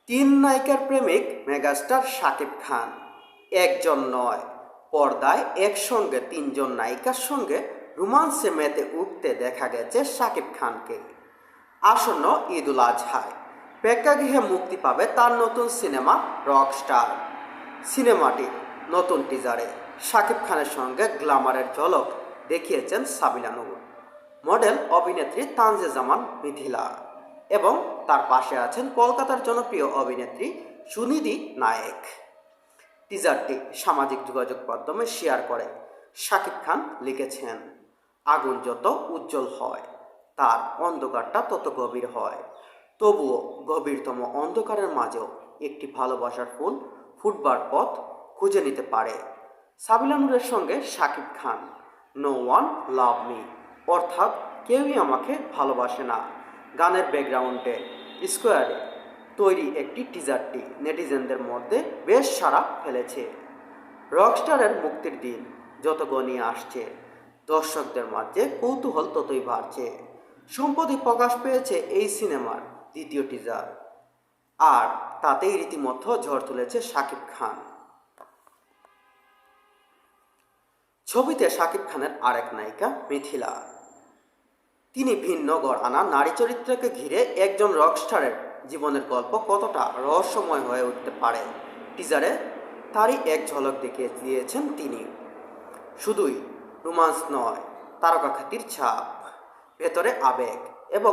তিন নায়িকার প্রেমিক মেগাস্টার শাকিব খান। একজন নয়, পর্দায় একসঙ্গে তিনজন নায়িকার সঙ্গে রোমান্সে মেতে উঠতে দেখা গেছে শাকিব খানকে। আসন্ন ঈদুল আজহায় প্রেক্ষাগৃহে মুক্তি পাবে তার নতুন সিনেমা রকস্টার। সিনেমাটির নতুন টিজারে শাকিব খানের সঙ্গে গ্ল্যামারের ঝলক দেখিয়েছেন সাবিনা নূর, মডেল অভিনেত্রী তানজে জামান মিথিলা এবং তার পাশে আছেন কলকাতার জনপ্রিয় অভিনেত্রী সুনিধি নায়েক। টিজারটি সামাজিক যোগাযোগ মাধ্যমে শেয়ার করে শাকিব খান লিখেছেন, আগুন যত উজ্জ্বল হয় তার অন্ধকারটা তত গভীর হয়, তবুও গভীরতম অন্ধকারের মাঝেও একটি ভালোবাসার ফুল ফুটবার পথ খুঁজে নিতে পারে। সাবিনা নূরের সঙ্গে Shakib Khan no one love me, অর্থাৎ কেউই আমাকে ভালোবাসে না গানের ব্যাকগ্রাউন্ডে স্কোয়ারে তৈরি একটি টিজারটি নেটিজেনদের মধ্যে বেশ সাড়া ফেলেছে। রকস্টারের মুক্তির দিন যত গনিয়ে আসছে, দর্শকদের মাঝে কৌতূহল ততই বাড়ছে। সম্প্রতি প্রকাশ পেয়েছে এই সিনেমার দ্বিতীয় টিজার, আর তাতেই রীতিমতো ঝড় তুলেছে শাকিব খান। ছবিতে শাকিব খানের আরেক নায়িকা মিথিলা। তিনি ভিন্ন গড়ানা নারী চরিত্রকে ঘিরে একজন রকস্টারের জীবনের গল্প কতটা রহস্যময় হয়ে উঠতে পারে, টিজারে তারই এক ঝলক দেখিয়ে দিয়েছেন তিনি। শুধুই রোমান্স নয়, তারকা খ্যাতির ছাপ, ভেতরে আবেগ এবং